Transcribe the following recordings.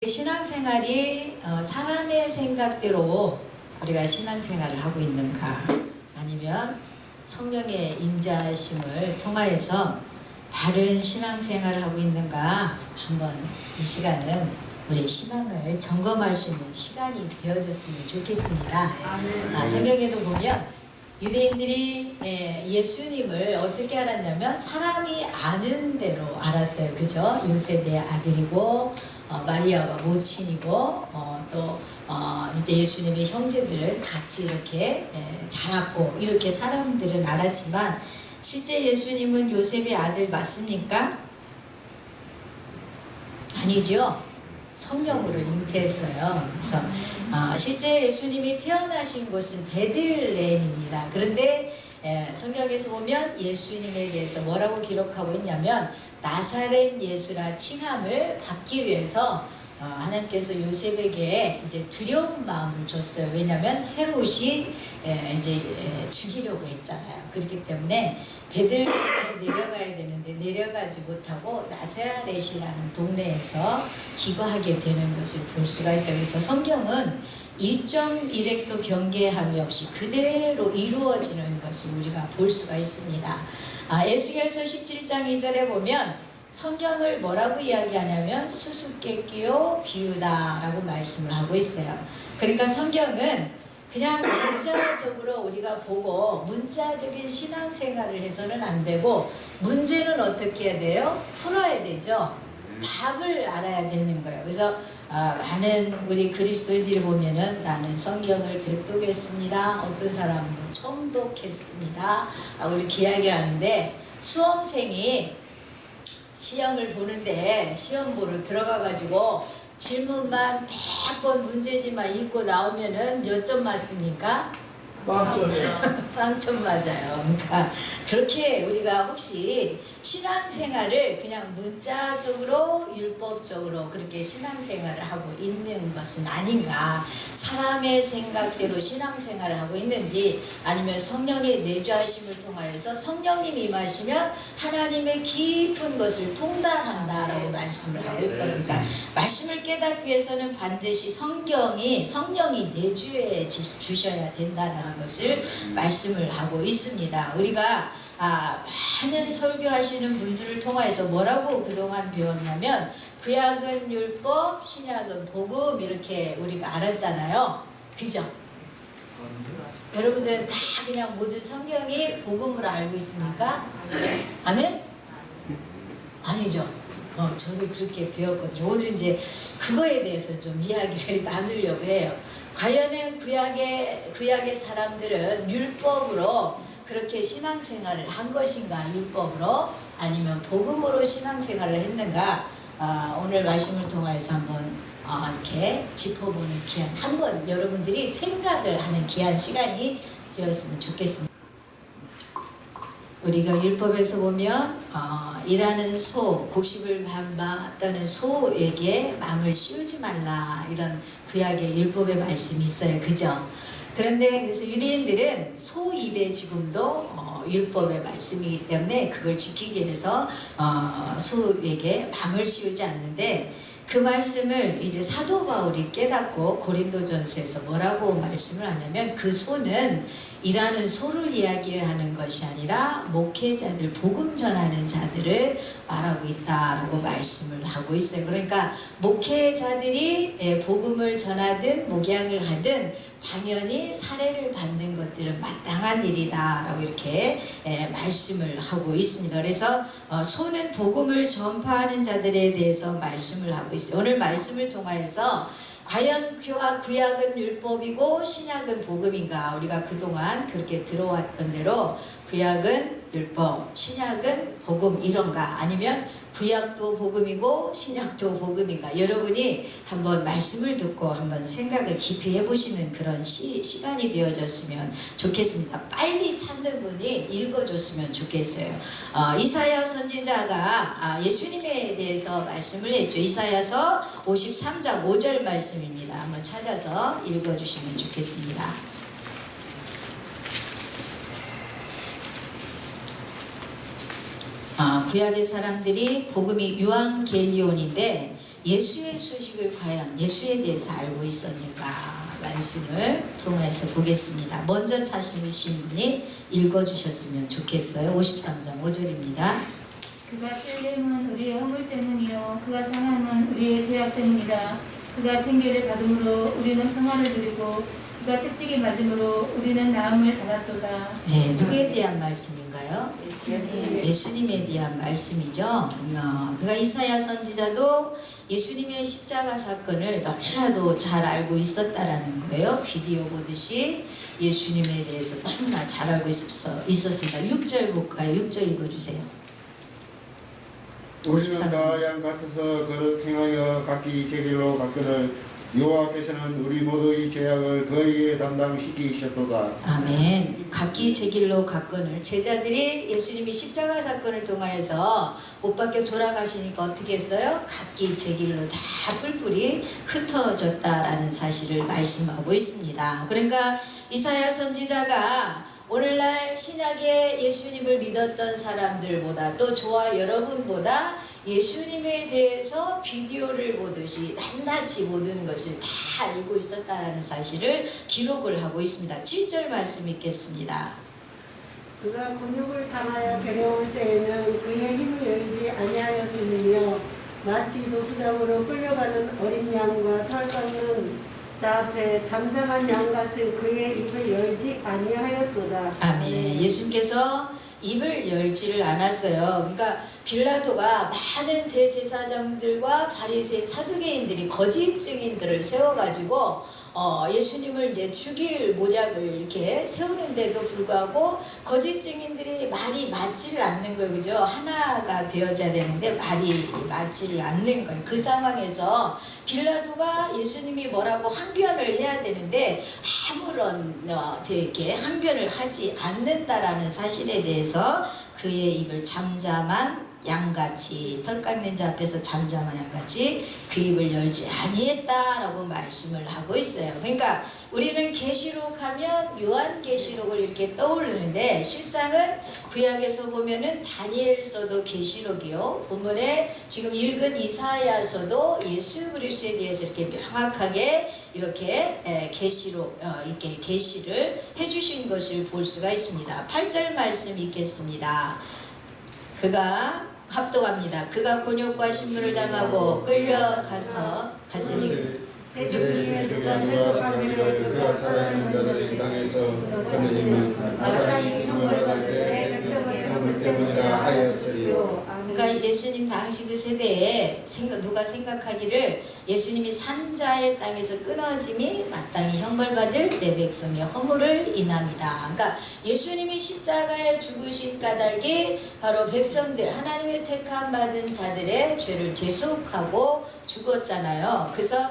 신앙생활이 사람의 생각대로 우리가 신앙생활을 하고 있는가, 아니면 성령의 임재하심을 통하여서 바른 신앙생활을 하고 있는가, 한번 이 시간은 우리 신앙을 점검할 수 있는 시간이 되어졌으면 좋겠습니다. 성경에도 보면 유대인들이 예수님을 어떻게 알았냐면 사람이 아는 대로 알았어요. 그죠? 요셉의 아들이고 마리아가 모친이고 또 이제 예수님의 형제들을 같이 이렇게 자랐고, 이렇게 사람들은 알았지만 실제 예수님은 요셉의 아들 맞습니까? 아니죠. 성령으로 잉태했어요. 그래서 실제 예수님이 태어나신 곳은 베들레헴입니다. 그런데 성경에서 보면 예수님에 대해서 뭐라고 기록하고 있냐면 나사렛 예수라 칭함을 받기 위해서 하나님께서 요셉에게 이제 두려운 마음을 줬어요. 왜냐하면 헤롯이 이제 죽이려고 했잖아요. 그렇기 때문에 베들레헴에 내려가야 되는데 내려가지 못하고 나사렛이라는 동네에서 기거하게 되는 것을 볼 수가 있어요. 그래서 성경은 1.1획도 변개함이 없이 그대로 이루어지는 것을 우리가 볼 수가 있습니다. 에스겔서 17장 2절에 보면 성경을 뭐라고 이야기하냐면 수수께끼요 비유다 라고 말씀을 하고 있어요. 그러니까 성경은 그냥 문자적으로 우리가 보고 문자적인 신앙생활을 해서는 안 되고, 문제는 어떻게 해야 돼요? 풀어야 되죠. 답을 알아야 되는 거예요. 그래서 많은 우리 그리스도인들이 보면은 나는 성경을 배우겠습니다, 어떤 사람은 청독했습니다 하고 이렇게 이야기를 하는데, 수험생이 시험을 보는데 시험 보러 들어가 가지고 질문만 100번 문제지만 읽고 나오면은 몇 점 맞습니까? 빵점이요. 빵점 맞아요. 그러니까 그렇게 우리가 혹시 신앙생활을 그냥 문자적으로 율법적으로 그렇게 신앙생활을 하고 있는 것은 아닌가, 사람의 생각대로 신앙생활을 하고 있는지, 아니면 성령의 내주하심을 통하여서 성령님이 임하시면 하나님의 깊은 것을 통달한다라고 말씀을 하고 있거든요. 말씀을 깨닫기 위해서는 반드시 성령이 내주해 주셔야 된다는 것을 말씀을 하고 있습니다. 우리가 많은 설교하시는 분들을 통해서 뭐라고 그동안 배웠냐면 구약은 율법, 신약은 복음, 이렇게 우리가 알았잖아요. 그죠? 여러분들 다 그냥 모든 성경이 복음으로 알고 있습니까? 아멘? 아니죠. 저도 그렇게 배웠거든요. 오늘 이제 그거에 대해서 좀 이야기를 나누려고 해요. 과연은 구약의 사람들은 율법으로 그렇게 신앙생활을 한 것인가, 율법으로, 아니면 복음으로 신앙생활을 했는가, 오늘 말씀을 통해서 한번 이렇게 짚어보는 귀한, 한번 여러분들이 생각을 하는 귀한 시간이 되었으면 좋겠습니다. 우리가 율법에서 보면 일하는 소, 곡식을 받는 소에게 망을 씌우지 말라, 이런 구약의 율법의 말씀이 있어요. 그죠? 그런데 그래서 유대인들은 소 입에 지금도 율법의 말씀이기 때문에 그걸 지키기 위해서 소에게 망을 씌우지 않는데, 그 말씀을 이제 사도 바울이 깨닫고 고린도전서에서 뭐라고 말씀을 하냐면, 그 소는 일하는 소를 이야기를 하는 것이 아니라 목회자들, 복음 전하는 자들을 말하고 있다라고 말씀을 하고 있어요. 그러니까 목회자들이 복음을 전하든 목양을 하든 당연히 사례를 받는 것들은 마땅한 일이다라고 이렇게 말씀을 하고 있습니다. 그래서 소는 복음을 전파하는 자들에 대해서 말씀을 하고 있어요. 오늘 말씀을 통하여서 과연 구약은 율법이고 신약은 복음인가? 우리가 그동안 그렇게 들어왔던 대로 구약은 율법, 신약은 복음, 이런가? 아니면 구약도 복음이고 신약도 복음인가? 여러분이 한번 말씀을 듣고 한번 생각을 깊이 해보시는 그런 시간이 되어졌으면 좋겠습니다. 빨리 찾는 분이 읽어줬으면 좋겠어요. 이사야 선지자가 예수님에 대해서 말씀을 했죠. 이사야서 53장 5절 말씀입니다. 한번 찾아서 읽어주시면 좋겠습니다. 구약의 사람들이 복음이 유앙겔리온인데 예수의 소식을 과연 예수에 대해서 알고 있었는가 말씀을 통해서 보겠습니다. 먼저 찾으신 분이 읽어주셨으면 좋겠어요. 53장 5절입니다. 그가 찔림은 우리의 허물 때문이요 그가 상함은 우리의 죄악 때문이라. 그가 징계를 받음으로 우리는 평안을 누리고 그가 채찍에 맞음으로 우리는 나음을 받았도다. 네, 누구에 대한 말씀인가요? 예수님에 대한 말씀이죠. 그러니까 이사야 선지자도 예수님의 십자가 사건을 너무나도 잘 알고 있었다라는 거예요. 비디오 보듯이 예수님에 대해서 너무나 잘 알고 있었습니다. 6절 볼까요? 6절 읽어주세요. 우리는 다 양 같아서 그를 행하여 각기 제 길로 갔거늘 여호와께서는 우리 모두의 죄악을 그에게 담당시키셨도다. 아멘. 각기 제 길로 갔거늘 제자들이 예수님이 십자가 사건을 통하여서 못 박혀 돌아가시니까 어떻게 했어요? 각기 제 길로 다 뿔뿔이 흩어졌다라는 사실을 말씀하고 있습니다. 그러니까 이사야 선지자가 오늘날 신약에 예수님을 믿었던 사람들보다 또 저와 여러분보다 예수님에 대해서 비디오를 보듯이 낱낱이 모든 것을 다 알고 있었다라는 사실을 기록을 하고 있습니다. 7절 말씀 읽겠습니다. 그가 곤욕을 당하여 데려올 때에는 그의 힘을 열지 아니하였으며 마치 노수장으로 끌려가는 어린 양과 털 깎는 자 앞에 잠잠한 양 같은 그의 입을 열지 아니하였도다. 아멘. 예수님께서 입을 열지를 않았어요. 그러니까 빌라도가 많은 대제사장들과 바리새인 사두개인들이 거짓 증인들을 세워가지고 예수님을 이제 죽일 모략을 이렇게 세우는데도 불구하고 거짓 증인들이 말이 맞지를 않는 거예요. 그죠? 하나가 되어져야 되는데 말이 맞지를 않는 거예요. 그 상황에서 빌라도가 예수님이 뭐라고 항변을 해야 되는데 아무런 이렇게 항변을 하지 않는다라는 사실에 대해서 그의 입을 잠잠한 양같이 털 깎는 자 앞에서 잠잠한 양같이 그 입을 열지 아니했다라고 말씀을 하고 있어요. 그러니까 우리는 계시록 하면 요한계시록을 이렇게 떠오르는데 실상은 구약에서 보면은 다니엘서도 계시록이요. 본문에 지금 읽은 이사야서도 예수 그리스도에 대해서 이렇게 명확하게 이렇게 계시록 이렇게 계시를 해주신 것을 볼 수가 있습니다. 8절 말씀 읽겠습니다. 그가 합독합니다. 그가 곤욕과 신문을 당하고 끌려가서 갔으니 세종과 생각하기를 그가 살아있는 자들의 땅에서 거느리면 마땅히 형을 받을 때 백성의 허물 때문이라 하였으리요. 그러니까 예수님 당시 그 세대에 누가 생각하기를 예수님이 산자의 땅에서 끊어짐이 마땅히 형벌받을 내 백성의 허물을 인함이다. 그러니까 예수님이 십자가에 죽으신 까닭이 바로 백성들 하나님의 택함 받은 자들의 죄를 대속하고 죽었잖아요. 그래서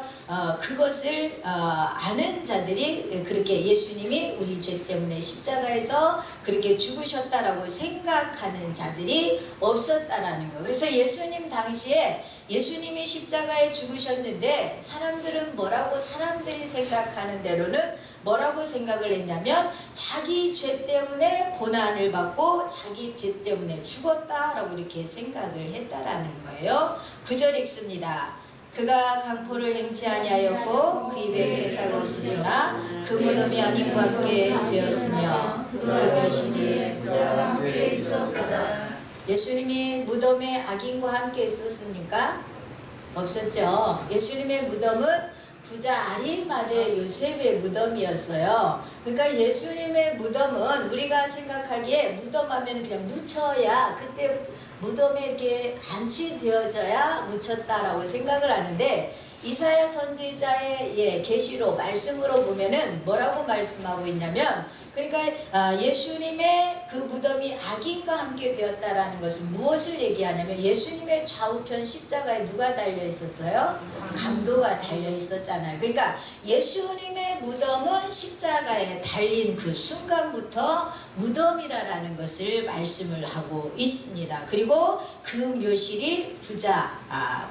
그것을 아는 자들이 그렇게 예수님이 우리 죄 때문에 십자가에서 그렇게 죽으셨다라고 생각하는 자들이 없었다라는 거예요. 그래서 예수님 당시에 예수님이 십자가에 죽으셨는데 사람들은 사람들이 생각하는 대로는 뭐라고 생각을 했냐면 자기 죄 때문에 고난을 받고 자기 죄 때문에 죽었다라고 이렇게 생각을 했다라는 거예요. 9절 읽습니다. 그가 강포를 행치 아니하였고 그 입에 괴사가 없으시나 그 무덤이 악인과 함께 되었으며 그 멸실이 부자와 함께 있었다. 예수님이 무덤에 악인과 함께 있었습니까? 없었죠. 예수님의 무덤은 부자 아리마대 요셉의 무덤이었어요. 그러니까 예수님의 무덤은 우리가 생각하기에 무덤하면 그냥 묻혀야 그때 무덤에 이렇게 안치되어져야 묻혔다라고 생각을 하는데 이사야 선지자의 계시로 말씀으로 보면은 뭐라고 말씀하고 있냐면 그러니까 예수님의 그 무덤이 악인과 함께 되었다라는 것은 무엇을 얘기하냐면 예수님의 좌우편 십자가에 누가 달려 있었어요? 강도가 달려 있었잖아요. 그러니까 예수님의 무덤은 십자가에 달린 그 순간부터 무덤이라는 것을 말씀을 하고 있습니다. 그리고 그 묘실이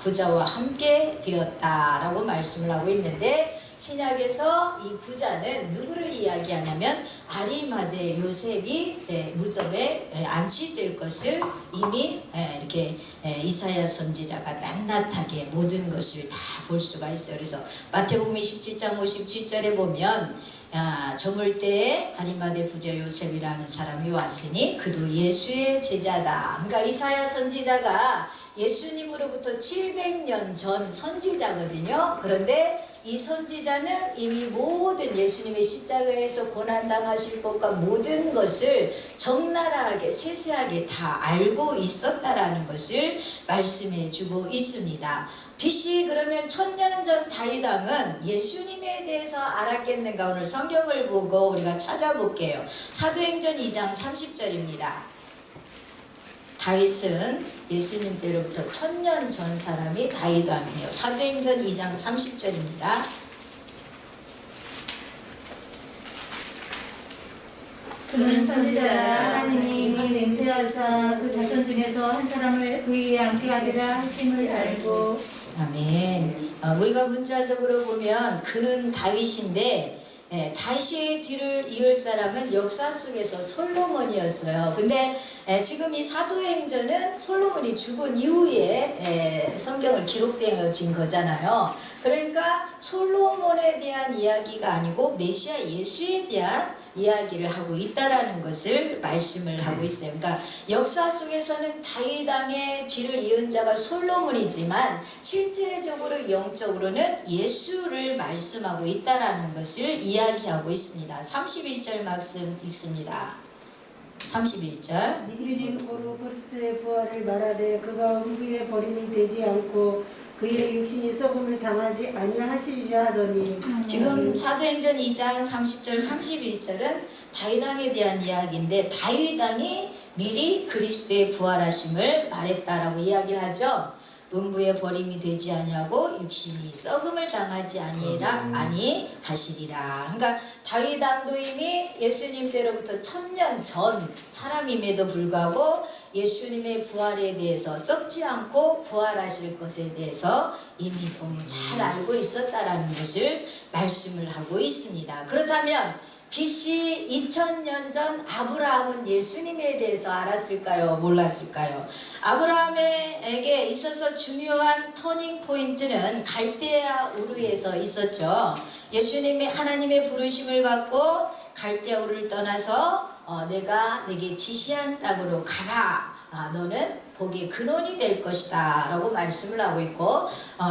부자와 함께 되었다라고 말씀을 하고 있는데 신약에서 이 부자는 누구를 이야기하냐면 아리마대 요셉이 무덤에 안치될 것을 이미 이렇게 이사야 선지자가 낱낱하게 모든 것을 다 볼 수가 있어요. 그래서 마태복음 27장 57절에 보면 저물 때에 아리마대 부자 요셉이라는 사람이 왔으니 그도 예수의 제자다. 그러니까 이사야 선지자가 예수님으로부터 700년 전 선지자거든요. 그런데 이 선지자는 이미 모든 예수님의 십자가에서 고난당하실 것과 모든 것을 적나라하게 세세하게 다 알고 있었다라는 것을 말씀해 주고 있습니다. BC 그러면 1000년 전 다윗 왕은 예수님에 대해서 알았겠는가? 오늘 성경을 보고 우리가 찾아볼게요. 사도행전 2장 30절입니다. 다윗은 예수님 때로부터 1000년 전 사람이 다윗 왕이에요. 사도행전 2장 30절입니다. 그는 선지자라 하나님이 맹세하사 그 자손 중에서 한 사람을 그에게 앉게 하리라 하심을 알고. 아멘. 우리가 문자적으로 보면 그는 다윗인데 다윗의 뒤를 이을 사람은 역사 속에서 솔로몬이었어요. 근데 지금 이 사도행전은 솔로몬이 죽은 이후에 성경을 기록되어진 거잖아요. 그러니까 솔로몬에 대한 이야기가 아니고 메시아 예수에 대한 이야기를 하고 있다라는 것을 말씀을 하고 있어요. 그러니까 역사 속에서는 다윗 왕의 뒤를 이은 자가 솔로몬이지만 실제적으로 영적으로는 예수를 말씀하고 있다라는 것을 이야기하고 있습니다. 31절 말씀 읽습니다. 31절. 미리 보로 그리스도의 부활을 말하되 그가 음부에 버림이 되지 않고 그의 육신이 썩음을 당하지 아니하시리라 하더니. 지금 사도행전 2장 30절 31절은 다윗 왕에 대한 이야기인데 다윗 왕이 미리 그리스도의 부활하심을 말했다라고 이야기를 하죠. 음부에 버림이 되지 아니하고 육신이 썩음을 당하지 아니하시리라. 그러니까 다윗 왕도 이미 예수님 때로부터 1000년 전 사람임에도 불구하고 예수님의 부활에 대해서 썩지 않고 부활하실 것에 대해서 이미 너무 잘 알고 있었다라는 것을 말씀을 하고 있습니다. 그렇다면 BC 2000년 전 아브라함은 예수님에 대해서 알았을까요? 몰랐을까요? 아브라함에게 있어서 중요한 터닝 포인트는 갈대아 우르에서 있었죠. 예수님이 하나님의 부르심을 받고 갈대아 우르를 떠나서 내가 내게 지시한 땅으로 가라. 너는 복의 근원이 될 것이다 라고 말씀을 하고 있고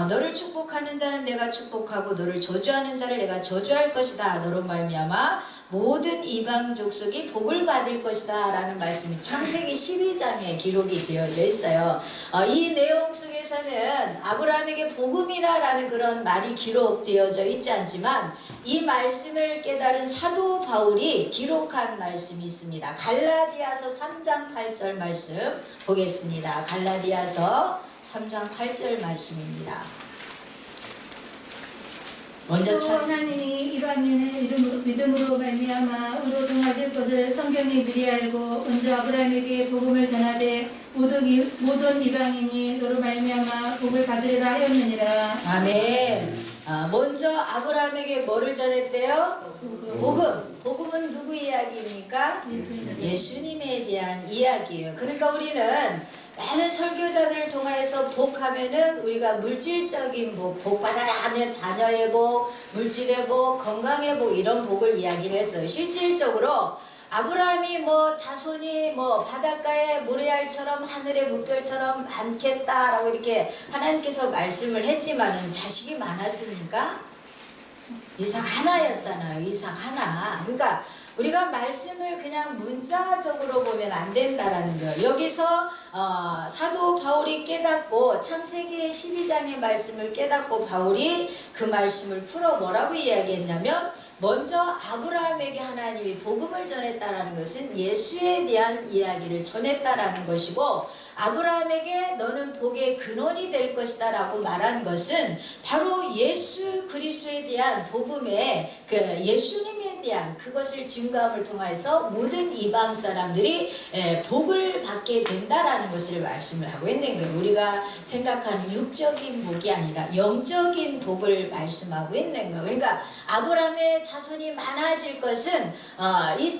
너를 축복하는 자는 내가 축복하고 너를 저주하는 자를 내가 저주할 것이다. 너로 말미암아 모든 이방 족속이 복을 받을 것이다 라는 말씀이 창세기 12장에 기록이 되어져 있어요. 이 내용 속에서는 아브라함에게 복음이라 라는 그런 말이 기록되어져 있지 않지만 이 말씀을 깨달은 사도 바울이 기록한 말씀이 있습니다. 갈라디아서 3장 8절 말씀 보겠습니다. 갈라디아서 3장 8절 말씀입니다. 먼저 또 하나님이 이방인의 믿음으로 말미암아 의로 등하실 것을 성경이 미리 알고 먼저 아브라함에게 복음을 전하되 모든 이방인이 너로 말미암아 복을 받으리라 하였느니라. 아멘. 먼저 아브라함에게 뭐를 전했대요? 복음은 누구 이야기입니까? 예수님에 대한 이야기예요. 그러니까 우리는 많은 설교자들을 통해서 복하면은 우리가 물질적인 복 받아라 하면 자녀의 복, 물질의 복, 건강의 복 이런 복을 이야기를 했어요. 실질적으로 아브라함이 뭐 자손이 뭐 바닷가의 모래알처럼 하늘의 물결처럼 많겠다라고 이렇게 하나님께서 말씀을 했지만은 자식이 많았습니까? 이삭 하나였잖아요. 이삭 하나. 그러니까 우리가 말씀을 그냥 문자적으로 보면 안 된다라는 거예요. 여기서 사도 바울이 깨닫고 창세기 12장의 말씀을 깨닫고 바울이 그 말씀을 풀어 뭐라고 이야기했냐면 먼저 아브라함에게 하나님이 복음을 전했다라는 것은 예수에 대한 이야기를 전했다라는 것이고 아브라함에게 너는 복의 근원이 될 것이다 라고 말한 것은 바로 예수 그리스도에 대한 복음의 그 예수님에 대한 그것을 증거함을 통해서 모든 이방 사람들이 복을 받게 된다라는 것을 말씀을 하고 있는 거예요. 우리가 생각하는 육적인 복이 아니라 영적인 복을 말씀하고 있는 거예요. 그러니까 아브라함의 자손이 많아질 것은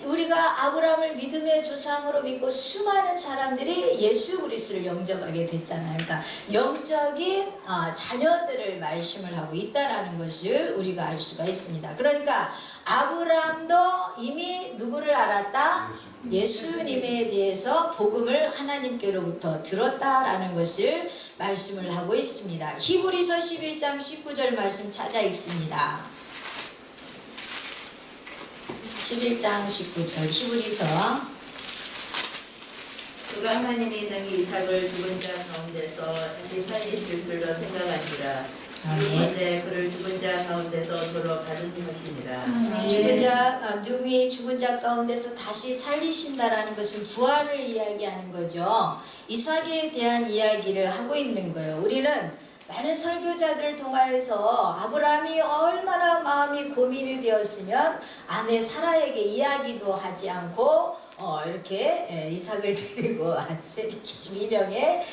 우리가 아브라함을 믿음의 조상으로 믿고 수많은 사람들이 예수 그리스도를 영접하게 됐잖아요. 그러니까 영적인 자녀들을 말씀을 하고 있다라는 것을 우리가 알 수가 있습니다. 그러니까 아브라함도 이미 누구를 알았다? 예수님에 대해서 복음을 하나님께로부터 들었다라는 것을 말씀을 하고 있습니다. 히브리서 11장 19절 말씀 찾아 읽습니다. 11장 19절 히브리서. 그가 하나님이 능히 이삭을 죽은 자 가운데서 다시 살리실 줄로 생각하니라. 이번에 그를 죽은 자 가운데서 도로 받은 것이니라. 능히 죽은 자 가운데서 다시 살리신다라는 것은 부활을 이야기하는 거죠. 이삭에 대한 이야기를 하고 있는 거예요. 우리는 많은 설교자들을 통하여서 아브라함이 얼마나 마음이 고민이 되었으면 아내 사라에게 이야기도 하지 않고 이렇게 이삭을 데리고 이명의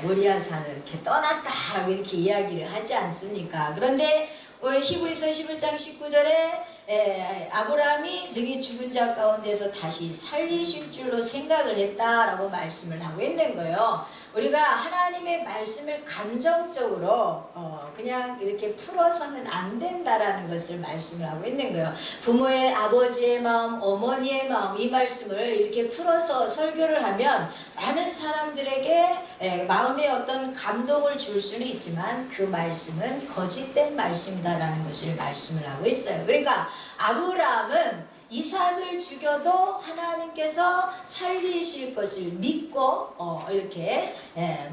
모리아산을 이렇게 떠났다라고 이렇게 이야기를 하지 않습니까? 그런데 히브리서 11장 19절에 아브라함이 능히 죽은 자 가운데서 다시 살리실 줄로 생각을 했다라고 말씀을 하고 있는 거예요. 우리가 하나님의 말씀을 감정적으로 그냥 이렇게 풀어서는 안 된다라는 것을 말씀을 하고 있는 거예요. 부모의 아버지의 마음, 어머니의 마음, 이 말씀을 이렇게 풀어서 설교를 하면 많은 사람들에게 마음에 어떤 감동을 줄 수는 있지만 그 말씀은 거짓된 말씀이다라는 것을 말씀을 하고 있어요. 그러니까 아브라함은 이삭을 죽여도 하나님께서 살리실 것을 믿고 이렇게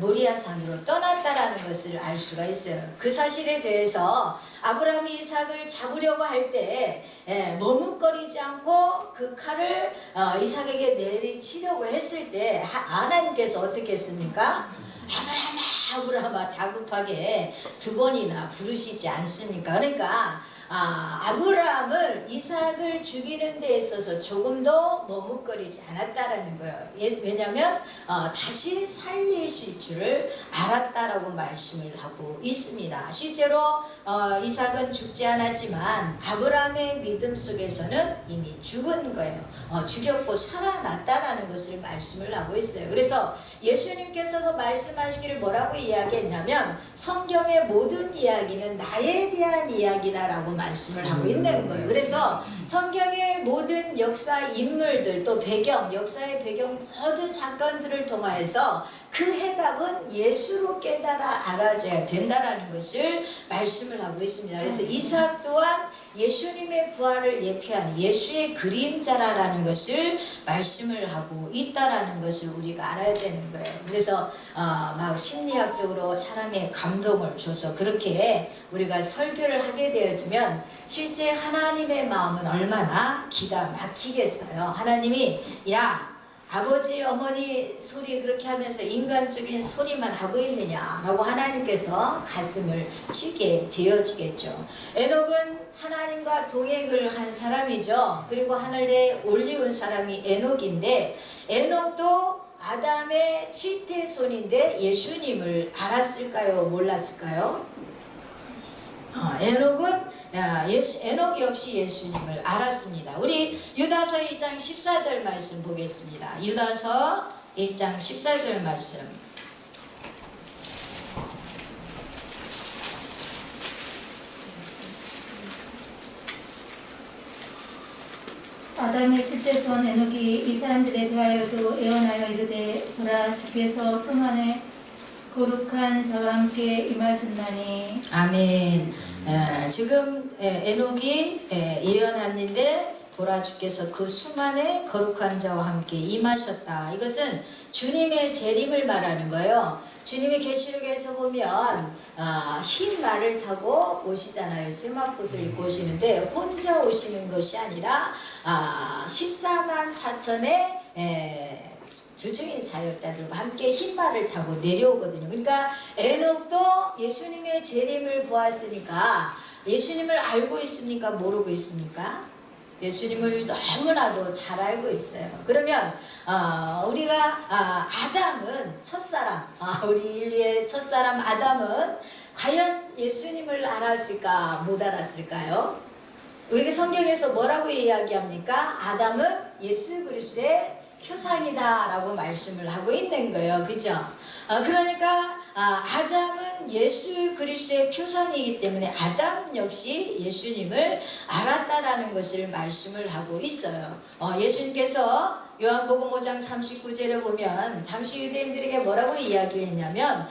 모리아산으로 떠났다라는 것을 알 수가 있어요. 그 사실에 대해서 아브라함이 이삭을 잡으려고 할 때 머뭇거리지 않고 그 칼을 이삭에게 내리치려고 했을 때 하나님께서 어떻게 했습니까? 아브라함아 다급하게 2번이나 부르시지 않습니까? 그러니까 아브라함을 이삭을 죽이는 데 있어서 조금도 머뭇거리지 않았다라는 거예요. 왜냐하면 다시 살리실 줄을 알았다라고 말씀을 하고 있습니다. 실제로 이삭은 죽지 않았지만 아브라함의 믿음 속에서는 이미 죽은 거예요. 죽였고 살아났다라는 것을 말씀을 하고 있어요. 그래서 예수님께서도 말씀하시기를 뭐라고 이야기했냐면 성경의 모든 이야기는 나에 대한 이야기다라고 말씀을 하고 있는 거예요. 그래서 성경의 모든 역사 인물들 또 배경, 역사의 배경 모든 사건들을 통하여서 그 해답은 예수로 깨달아 알아져야 된다라는 것을 말씀을 하고 있습니다. 그래서 이삭 또한 예수님의 부활을 예표하는 예수의 그림자라는 것을 말씀을 하고 있다라는 것을 우리가 알아야 되는 거예요. 그래서 막 심리학적으로 사람의 감동을 줘서 그렇게 우리가 설교를 하게 되어지면 실제 하나님의 마음은 얼마나 기가 막히겠어요. 하나님이 아버지 어머니 소리 그렇게 하면서 인간적인 소리만 하고 있느냐라고 하나님께서 가슴을 치게 되어지겠죠. 에녹은 하나님과 동행을 한 사람이죠. 그리고 하늘에 올리운 사람이 에녹인데 에녹도 아담의 칠태손인데 예수님을 알았을까요? 몰랐을까요? 에녹 역시 예수님을 알았습니다. 우리 유다서 1장 14절 말씀 보겠습니다. 유다서 1장 14절 말씀. 아담의 칠째손 에녹이 이 사람들에 대하여도 예언하여 이르되 보라 주께서 성안에 거룩한 자와 함께 임하셨나니. 아멘. 지금 에녹이 예언했는데 보라 주께서 그 수만의 거룩한 자와 함께 임하셨다. 이것은 주님의 재림을 말하는 거예요. 주님이 계시록에서 보면 흰 말을 타고 오시잖아요. 세마포를 입고 오시는데 혼자 오시는 것이 아니라 14만 4천의 주중인 사역자들과 함께 흰말을 타고 내려오거든요. 그러니까 에녹도 예수님의 재림을 보았으니까 예수님을 알고 있습니까? 모르고 있습니까? 예수님을 너무나도 잘 알고 있어요. 그러면 우리가 아담은 첫사람, 우리 인류의 첫사람 아담은 과연 예수님을 알았을까 못 알았을까요? 우리가 성경에서 뭐라고 이야기합니까? 아담은 예수 그리스도의 표상이다 라고 말씀을 하고 있는 거예요. 그죠? 그러니까 아담은 예수 그리스도의 표상이기 때문에 아담 역시 예수님을 알았다라는 것을 말씀을 하고 있어요. 예수님께서 요한복음 5장 39절에 보면 당시 유대인들에게 뭐라고 이야기했냐면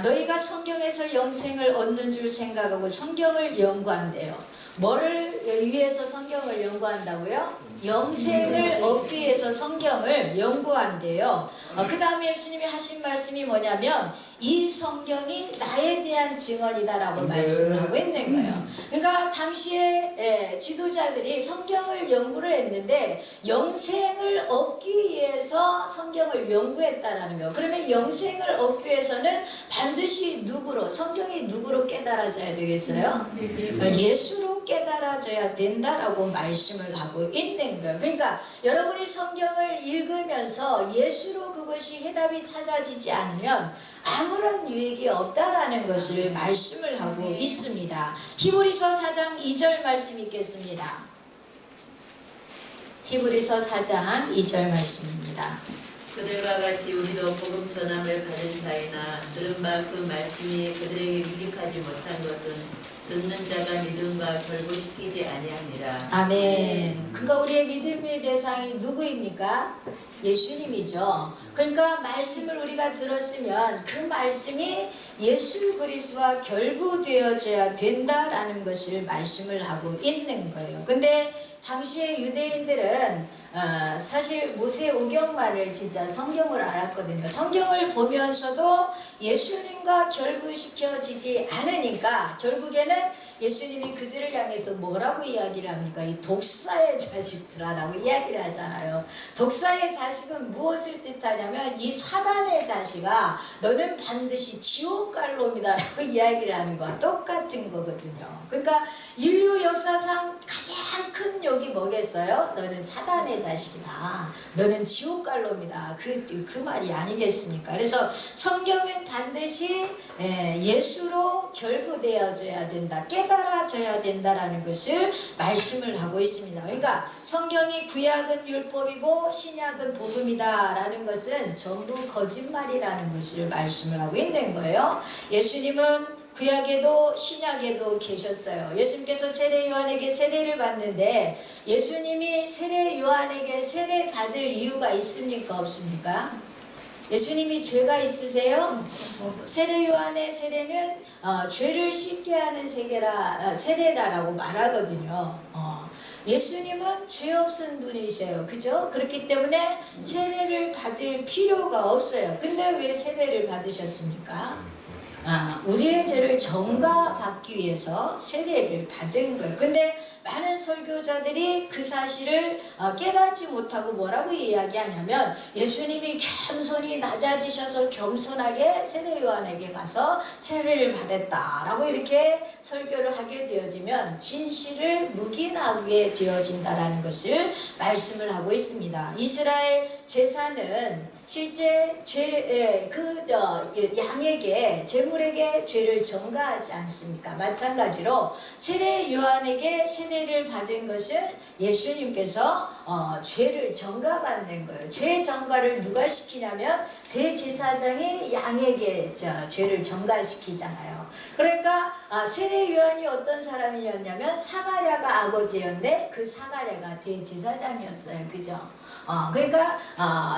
너희가 성경에서 영생을 얻는 줄 생각하고 성경을 연구한대요. 뭐를 위해서 성경을 연구한다고요? 영생을 얻기 위해서 성경을 연구한대요. 그 다음에 예수님이 하신 말씀이 뭐냐면 이 성경이 나에 대한 증언이다라고 말씀을 하고 있는 거예요. 그러니까 당시에 지도자들이 성경을 연구를 했는데 영생을 얻기 위해서 성경을 연구했다라는 거예요. 그러면 영생을 얻기 위해서는 반드시 누구로, 성경이 누구로 깨달아져야 되겠어요? 예수로 깨달아져야 된다라고 말씀을 하고 있는 거예요. 그러니까 여러분이 성경을 읽으면서 예수로 그것이 해답이 찾아지지 않으면 아무런 유익이 없다라는 것을 말씀을 하고 있습니다. 히브리서 4장 2절 말씀 읽겠습니다. 히브리서 4장 2절 말씀입니다. 그들과 같이 우리도 복음 전함을 받은 자이나 들은 바 그 말씀이 그들에게 유익하지 못한 것은 듣는 자가 믿음과 결부시키지 아니하니라. 아멘. 그러니까 우리의 믿음의 대상이 누구입니까? 예수님이죠. 그러니까 말씀을 우리가 들었으면 그 말씀이 예수 그리스도와 결부되어져야 된다라는 것을 말씀을 하고 있는 거예요. 근데 당시의 유대인들은 사실 모세 오경만을 진짜 성경을 알았거든요. 성경을 보면서도 예수님과 결부시켜지지 않으니까 결국에는 예수님이 그들을 향해서 뭐라고 이야기를 합니까? 이 독사의 자식들아라고 이야기를 하잖아요. 독사의 자식은 무엇을 뜻하냐면 이 사단의 자식아 너는 반드시 지옥 갈 놈이다라고 이야기를 하는 거와 똑같은 거거든요. 그러니까 인류 역사상 가장 큰 욕이 뭐겠어요? 너는 사단의 자식이다. 너는 지옥 갈 놈이다. 그 말이 아니겠습니까? 그래서 성경은 반드시 예수로 결부되어져야 된다. 깨달아져야 된다라는 것을 말씀을 하고 있습니다. 그러니까 성경이 구약은 율법이고 신약은 복음이다라는 것은 전부 거짓말이라는 것을 말씀을 하고 있는 거예요. 예수님은 구약에도 신약에도 계셨어요. 예수님께서 세례 요한에게 세례를 받는데 예수님이 세례 요한에게 세례 받을 이유가 있습니까? 없습니까? 예수님이 죄가 있으세요? 세례 요한의 세례는 죄를 씻게 하는 세례라고 말하거든요. 예수님은 죄 없은 분이세요. 그죠? 그렇기 때문에 세례를 받을 필요가 없어요. 근데 왜 세례를 받으셨습니까? 우리의 죄를 전가받기 위해서 세례를 받은 거예요. 근데 많은 설교자들이 그 사실을 깨닫지 못하고 뭐라고 이야기하냐면 예수님이 겸손히 낮아지셔서 겸손하게 세례 요한에게 가서 세례를 받았다라고 이렇게 설교를 하게 되어지면 진실을 묵인하게 되어진다라는 것을 말씀을 하고 있습니다. 이스라엘 제사는 실제 양에게 제물에게 죄를 전가하지 않습니까? 마찬가지로 세례 요한에게 세례를 받은 것은 예수님께서 죄를 전가받는 거예요. 죄 전가를 누가 시키냐면 대제사장이 양에게 죄를 전가시키잖아요. 그러니까 세례 요한이 어떤 사람이었냐면 사가랴가 아버지였는데 그 사가랴가 대제사장이었어요. 그죠? 그러니까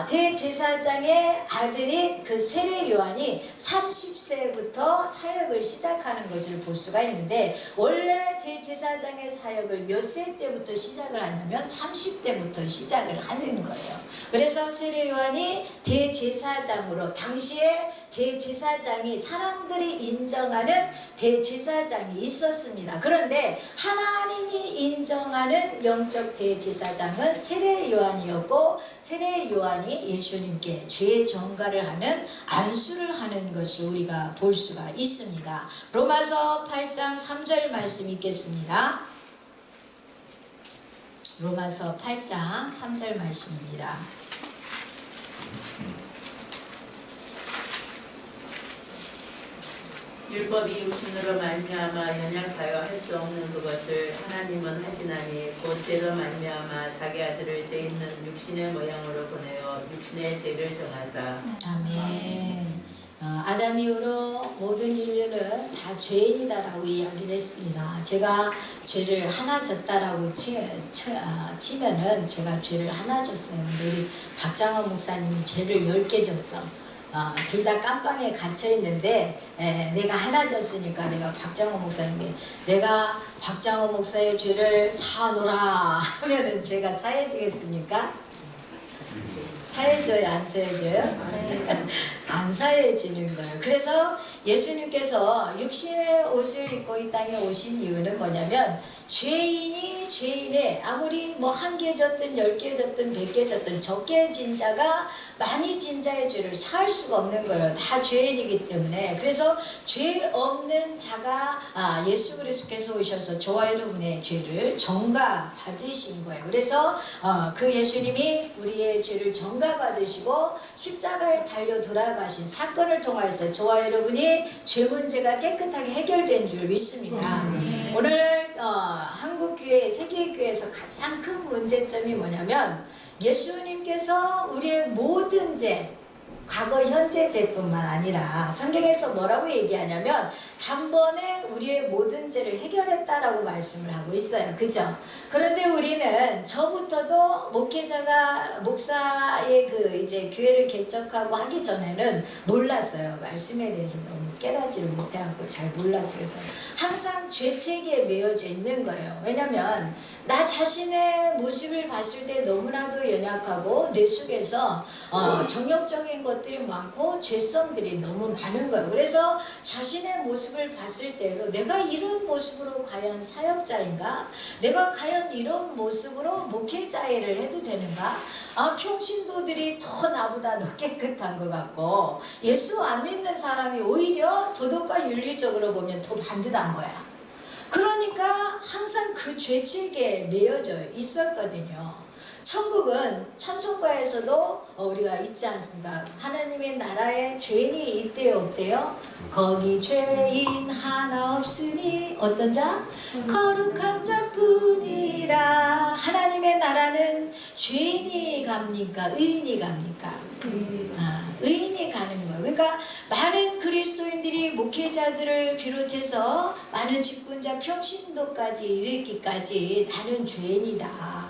대제사장의 아들인 그 세례 요한이 30세부터 사역을 시작하는 것을 볼 수가 있는데 원래 대제사장의 사역을 몇 세 때부터 시작을 하냐면 30대부터 시작을 하는 거예요. 그래서 세례 요한이 대제사장으로 당시에 대제사장이 사람들이 인정하는 대제사장이 있었습니다. 그런데 하나님이 인정하는 영적 대제사장은 세례 요한이었고 세례 요한이 예수님께 죄 정가를 하는 안수를 하는 것을 우리가 볼 수가 있습니다. 로마서 8장 3절 말씀 읽겠습니다. 로마서 8장 3절 말씀입니다. 율법이 육신으로 말미암아 연약하여 할 수 없는 그것을 하나님은 하시나니 곧 죄로 말미암아 자기 아들을 죄 있는 육신의 모양으로 보내어 육신의 죄를 정하사. 아멘. 아담 이후로 모든 인류는 다 죄인이다라고 이야기를 했습니다. 제가 죄를 하나 졌다라고 치면은 제가 죄를 하나 졌어요. 근데 우리 박장원 목사님이 죄를 10개 졌어. 둘 다 깜빵에 갇혀 있는데 내가 하나 졌으니까 내가 박장호 목사님께 내가 박장호 목사의 죄를 사노라 하면은 죄가 사해지겠습니까? 사해져요, 안 사해져요? 안 사해지는 거예요. 그래서 예수님께서 육신의 옷을 입고 이 땅에 오신 이유는 뭐냐면 죄인이 죄인의 아무리 뭐 1개 졌든 10개 졌든 100개 졌든 적게 진 자가 많이 진 자의 죄를 사할 수가 없는 거예요. 다 죄인이기 때문에. 그래서 죄 없는 자가 예수 그리스도께서 오셔서 저와 여러분의 죄를 정가 받으신 거예요. 그래서 그 예수님이 우리의 죄를 정가 받으시고 십자가에 달려 돌아가신 사건을 통해서 저와 여러분이 죄 문제가 깨끗하게 해결된 줄 믿습니다. 오늘 한국교회, 세계교회에서 가장 큰 문제점이 뭐냐면 예수님께서 우리의 모든 죄, 과거 현재 죄뿐만 아니라 성경에서 뭐라고 얘기하냐면 단번에 우리의 모든 죄를 해결했다라고 말씀을 하고 있어요. 그죠? 그런데 우리는 저부터도 목사의 이제 교회를 개척하고 하기 전에는 몰랐어요. 말씀에 대해서 너무 깨닫지를 못해갖고 잘 몰랐어요. 그래서 항상 죄책에 매여져 있는 거예요. 왜냐면 나 자신의 모습을 봤을 때 너무나도 연약하고 내 속에서 정욕적인 것들이 많고 죄성들이 너무 많은 거예요. 그래서 자신의 모습을 봤을 때도 내가 이런 모습으로 과연 사역자인가? 내가 과연 이런 모습으로 목회자 일을 해도 되는가? 평신도들이 더 나보다 더 깨끗한 것 같고 예수 안 믿는 사람이 오히려 도덕과 윤리적으로 보면 더 반듯한 거야. 그러니까 항상 그 죄책에 매여져 있었거든요. 천국은 찬송가에서도 우리가 있지 않습니까? 하나님의 나라에 죄인이 있대요, 없대요? 거기 죄인 하나 없으니 어떤 자? 거룩한 자뿐이라. 하나님의 나라는 죄인이 갑니까? 의인이 갑니까? 의인이 가는 거예요. 그러니까 많은 그리스도인들이 목회자들을 비롯해서 많은 직분자 평신도까지 이르기까지 나는 죄인이다.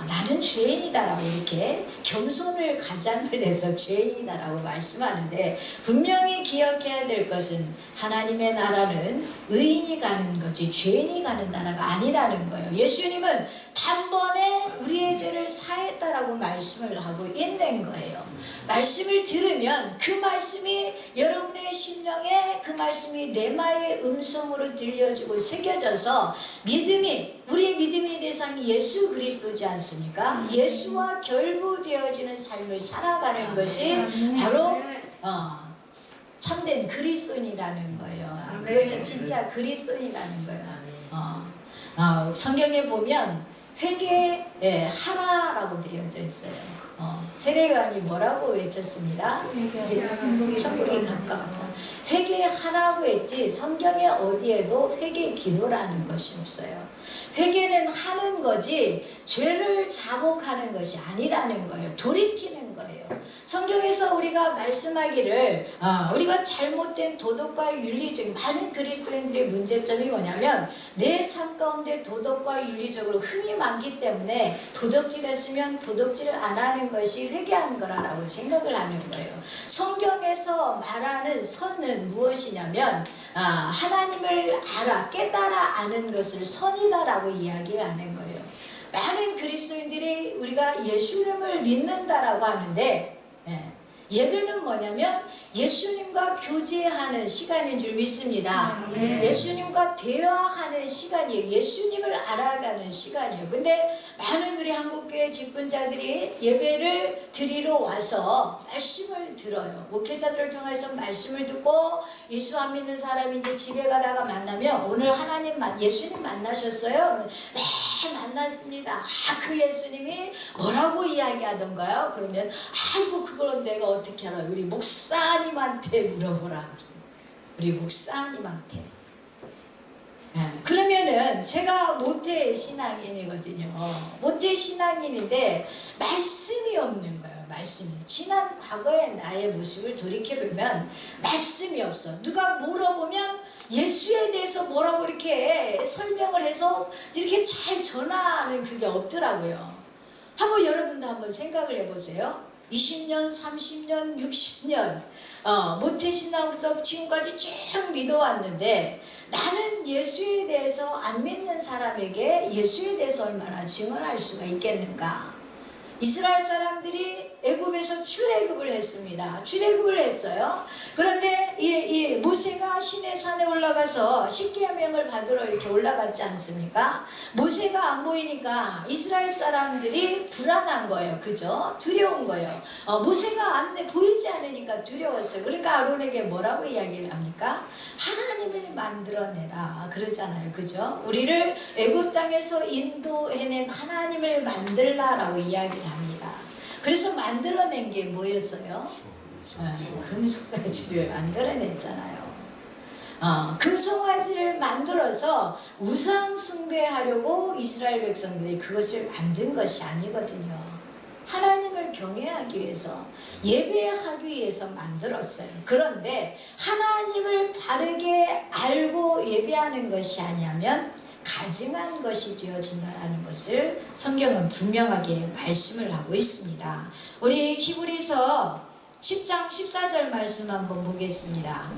나는 죄인이다라고 이렇게 겸손을 가장을 해서 죄인이다라고 말씀하는데 분명히 기억해야 될 것은 하나님의 나라는 의인이 가는 거지 죄인이 가는 나라가 아니라는 거예요. 예수님은 단번에 우리의 죄를 사했다라고 말씀을 하고 있는 거예요. 말씀을 들으면 그 말씀이 여러분의 심령에 그 말씀이 레마의 음성으로 들려지고 새겨져서 믿음이 우리의 믿음의 대상이 예수 그리스도지 않습니까? 예수와 결부되어지는 삶을 살아가는 것이 바로 참된 그리스도인이라는 거예요. 그것이 진짜 그리스도인이라는 거예요. 성경에 보면 회개하라라고 되어져 있어요. 세례 요한이 뭐라고 외쳤습니다? 천국이 가까웠다. 회개하라고 했지 성경에 어디에도 회개 기도라는 것이 없어요. 회개는 하는 거지 죄를 자복하는 것이 아니라는 거예요. 돌이키는 거예요. 성경에서 우리가 말씀하기를 우리가 잘못된 도덕과 윤리적 많은 그리스도인들의 문제점이 뭐냐면 내 삶 가운데 도덕과 윤리적으로 흠이 많기 때문에 도덕질했으면 도덕질을 안 하는 것이 회개하는 거라고 생각을 하는 거예요. 성경에서 말하는 선은 무엇이냐면 하나님을 알아 깨달아 아는 것을 선이다라고 이야기를 하는 거예요. 많은 그리스도인들이 우리가 예수님을 믿는다라고 하는데 예배는 뭐냐면 예수님과 교제하는 시간인 줄 믿습니다. 예수님과 대화하는 시간이에요. 예수님을 알아가는 시간이에요. 근데 많은 우리 한국교회 직분자들이 예배를 드리러 와서 말씀을 들어요. 목회자들을 통해서 말씀을 듣고 예수 안 믿는 사람이 이제 집에 가다가 만나면 오늘 예수님 만나셨어요? 네, 만났습니다. 그 예수님이 뭐라고 이야기하던가요? 그러면 아이고 그걸 내가 어떻게 알아? 우리 목사님한테 물어보라. 우리 목사님한테. 그러면은 제가 모태 신앙인이거든요. 모태 신앙인인데 말씀이 없는 거예요. 말씀이. 지난 과거의 나의 모습을 돌이켜보면 말씀이 없어. 누가 물어보면 예수에 대해서 뭐라고 이렇게 설명을 해서 이렇게 잘 전하는 그게 없더라고요. 한번 여러분도 한번 생각을 해보세요. 20년, 30년, 60년 모태신앙부터 지금까지 쭉 믿어왔는데 나는 예수에 대해서 안 믿는 사람에게 예수에 대해서 얼마나 증언할 수가 있겠는가. 이스라엘 사람들이 애굽에서 출애굽을 했습니다. 출애굽을 했어요. 그런데 이 모세가 시내산에 올라가서 십계명을 받으러 이렇게 올라갔지 않습니까? 모세가 안 보이니까 이스라엘 사람들이 불안한 거예요. 그죠? 두려운 거예요. 모세가 보이지 않으니까 두려웠어요. 그러니까 아론에게 뭐라고 이야기를 합니까? 하나님을 만들어내라 그러잖아요. 그죠? 우리를 애굽 땅에서 인도해낸 하나님을 만들라라고 이야기를 합니다. 그래서 만들어낸 게 뭐였어요? 금송아지를 만들어냈잖아요. 금송아지를 만들어서 우상 숭배하려고 이스라엘 백성들이 그것을 만든 것이 아니거든요. 하나님을 경외하기 위해서, 예배하기 위해서 만들었어요. 그런데 하나님을 바르게 알고 예배하는 것이 아니면 가증한 것이 되어진다는 것을 성경은 분명하게 말씀을 하고 있습니다. 우리 히브리서 10장 14절 말씀 한번 보겠습니다.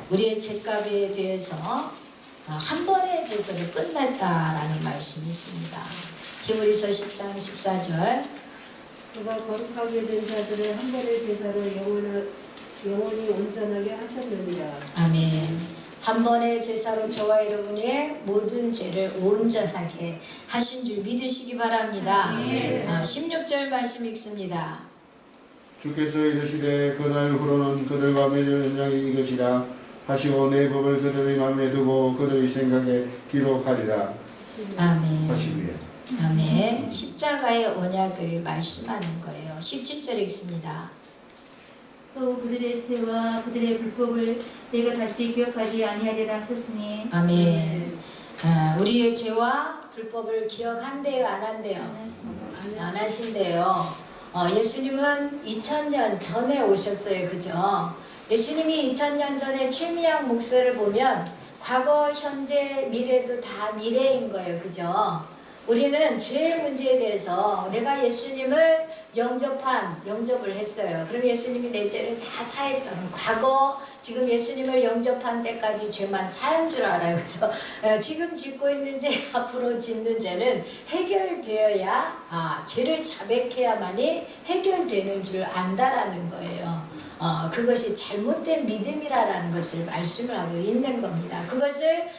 우리의 죄값에 대해서 한 번의 제사로 끝났다라는 말씀이 있습니다. 히브리서 10장 14절. 그가 거룩하게 된 자들을 한 번의 제사로 영원히 온전하게 하셨느니라. 아멘. 한 번의 제사로 저와 여러분의 모든 죄를 온전하게 하신 줄 믿으시기 바랍니다. 16절 말씀 읽습니다. 주께서 이르시되 그날 후로는 그들과 맺을 언약이 이것이라 하시고 내 법을 그들의 마음에 두고 그들의 생각에 기록하리라. 아멘. 하시고요. 아멘. 십자가의 언약을 말씀하는 거예요. 17절 읽습니다. 또 그들의 죄와 그들의 불법을 내가 다시 기억하지 아니하리라 하셨으니. 아멘. 우리의 죄와 불법을 기억한대요, 안 한대요? 안 하신대요. 예수님은 2000년 전에 오셨어요. 그죠? 예수님이 2000년 전에 최미양 목사를 보면 과거, 현재, 미래도 다 미래인 거예요. 그죠? 우리는 죄의 문제에 대해서 내가 예수님을 영접을 했어요. 그럼 예수님이 내 죄를 다 사했다는, 과거 지금 예수님을 영접한 때까지 죄만 사한 줄 알아요. 그래서 지금 짓고 있는 죄, 앞으로 짓는 죄는 해결되어야, 죄를 자백해야만이 해결되는 줄 안다라는 거예요. 그것이 잘못된 믿음이라는 것을 말씀을 하고 있는 겁니다. 그것을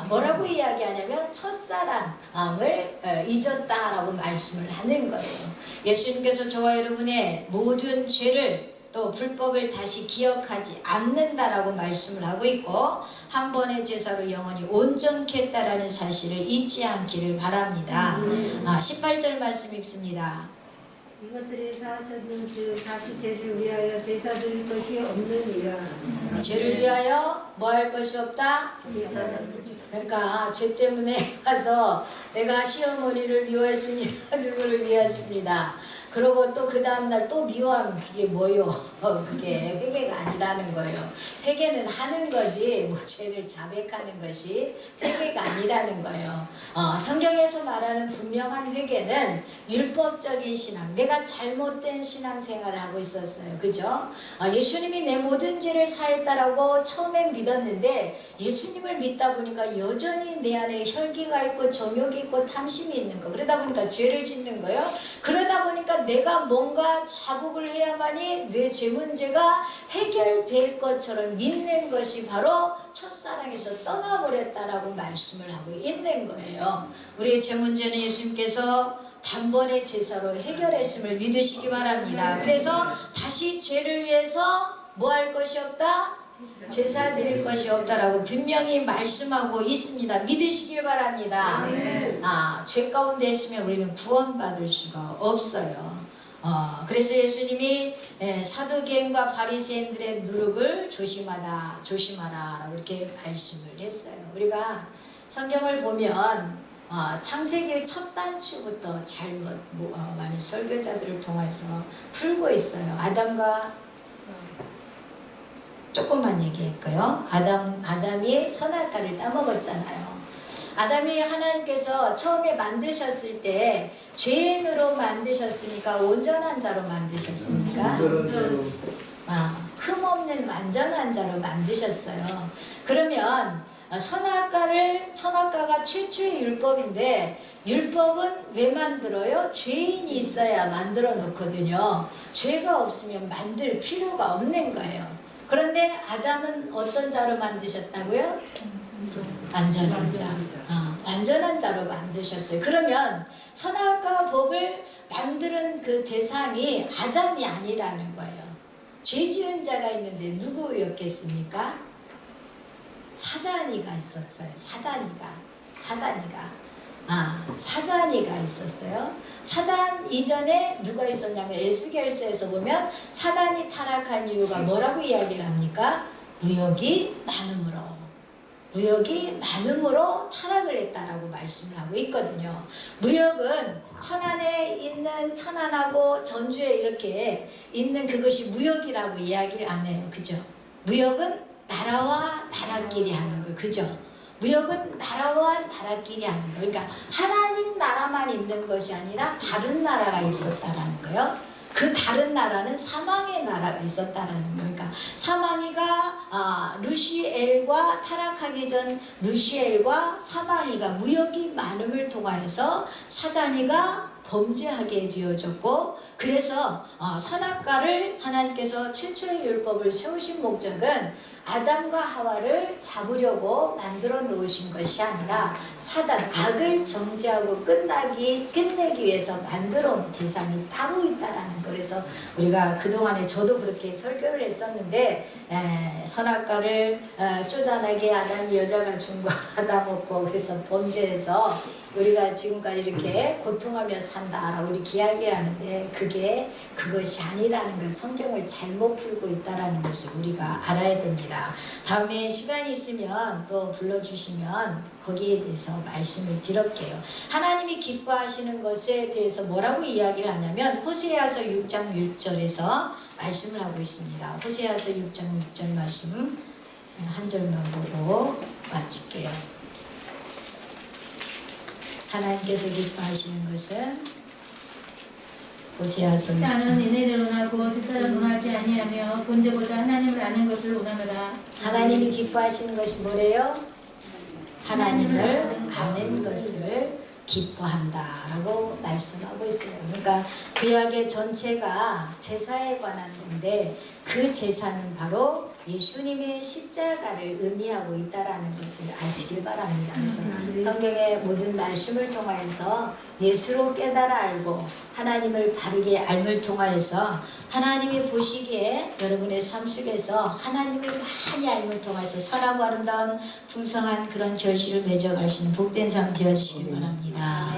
뭐라고 이야기하냐면 첫사랑을 잊었다라고 말씀을 하는 거예요. 예수님께서 저와 여러분의 모든 죄를 또 불법을 다시 기억하지 않는다라고 말씀을 하고 있고 한 번의 제사로 영원히 온전케 했다라는 사실을 잊지 않기를 바랍니다. 18절 말씀 읽습니다. 이것들이 사하셨는즉 다시 죄를 위하여 제사 드릴 것이 없느니라. 죄를 위하여 뭐 할 것이 없다? 그러니까 죄 때문에 가서 내가 시어머니를 미워했습니다. 누구를 미워했습니다. 그러고 또 그 다음날 또 미워하면 그게 뭐요? 그게 회개가 아니라는 거예요. 회개는 하는 거지 뭐 죄를 자백하는 것이 회개가 아니라는 거예요. 성경에서 말하는 분명한 회개는 율법적인 신앙, 내가 잘못된 신앙생활을 하고 있었어요. 그죠? 예수님이 내 모든 죄를 사했다라고 처음엔 믿었는데 예수님을 믿다 보니까 여전히 내 안에 혈기가 있고 정욕이 있고 탐심이 있는 거, 그러다 보니까 죄를 짓는 거예요. 그러다 보니까 내가 뭔가 자복을 해야만이 내 죄 문제가 해결될 것처럼 믿는 것이 바로 첫사랑에서 떠나버렸다라고 말씀을 하고 있는 거예요. 우리의 죄 문제는 예수님께서 단번에 제사로 해결했음을 믿으시기 바랍니다. 그래서 다시 죄를 위해서 뭐 할 것이 없다? 제사 드릴 것이 없다라고 분명히 말씀하고 있습니다. 믿으시길 바랍니다. 죄 가운데 있으면 우리는 구원받을 수가 없어요. 그래서 예수님이 사두개인과 바리새인들의 누룩을 조심하라 라고 이렇게 말씀을 했어요. 우리가 성경을 보면 창세기 첫 단추부터 잘못 많은 설교자들을 통해서 풀고 있어요. 아담과 조금만 얘기할까요? 아담이 선악과를 따먹었잖아요. 아담이 하나님께서 처음에 만드셨을 때 죄인으로 만드셨으니까 온전한 자로 만드셨습니까? 흠없는 완전한 자로 만드셨어요. 그러면 선악과가 최초의 율법인데 율법은 왜 만들어요? 죄인이 있어야 만들어 놓거든요. 죄가 없으면 만들 필요가 없는 거예요. 그런데 아담은 어떤 자로 만드셨다고요? 완전한 자. 완전한 자로 만드셨어요. 그러면 선악과 법을 만드는 그 대상이 아담이 아니라는 거예요. 죄 지은 자가 있는데 누구였겠습니까? 사단이가 있었어요. 사단이가 있었어요. 사단 이전에 누가 있었냐면 에스겔서에서 보면 사단이 타락한 이유가 뭐라고 이야기를 합니까? 무역이 많음으로 타락을 했다라고 말씀을 하고 있거든요. 무역은 천안에 있는 천안하고 전주에 이렇게 있는 그것이 무역이라고 이야기를 안 해요. 그죠? 무역은 나라와 나라끼리 하는 거. 그죠? 무역은 나라와 나라끼리 하는 거. 그러니까 하나님 나라만 있는 것이 아니라 다른 나라가 있었다라는 거요. 그 다른 나라는 사망의 나라가 있었다라는 거예요. 그러니까 사망이가 루시엘과 타락하기 전 루시엘과 사망이가 무역이 많음을 통하여서 사단이가 범죄하게 되어졌고, 그래서 선악과를 하나님께서 최초의 율법을 세우신 목적은 아담과 하와를 잡으려고 만들어 놓으신 것이 아니라 사단, 악을 정죄하고 끝내기 위해서 만들어 온 대상이 따로 있다라는 거. 그래서 우리가 그동안에 저도 그렇게 설교를 했었는데 선악과를 쪼잔하게 아담이 여자가 준 거 하다 먹고 그래서 범죄해서 우리가 지금까지 이렇게 고통하며 산다라고 이렇게 이야기를 하는데 그것이 아니라는 걸 성경을 잘못 풀고 있다라는 것을 우리가 알아야 됩니다. 다음에 시간이 있으면 또 불러주시면 거기에 대해서 말씀을 드릴게요. 하나님이 기뻐하시는 것에 대해서 뭐라고 이야기를 하냐면 호세아서 6장 6절에서 말씀을 하고 있습니다. 호세아서 6장 6절 말씀 한 절만 보고 마칠게요. 하나님께서 기뻐하시는 것은 호세아서 나는 은혜를 원하고 제사를 원하지 아니하며 본제보다 하나님을 아는 것을 원하노라. 하나님이 기뻐하시는 것이 뭐래요? 하나님을 아는 것을 기뻐한다라고 말씀하고 있어요. 그러니까 구약의 전체가 제사에 관한 건데 그 제사는 바로 예수님의 십자가를 의미하고 있다라는 것을 아시길 바랍니다. 그래서 성경의 모든 말씀을 통하여서 예수로 깨달아 알고 하나님을 바르게 알을 통하여서 하나님이 보시기에 여러분의 삶 속에서 하나님을 많이 알을 통해서 선하고 아름다운 풍성한 그런 결실을 맺어갈 수 있는 복된 삶 되어주시길 바랍니다.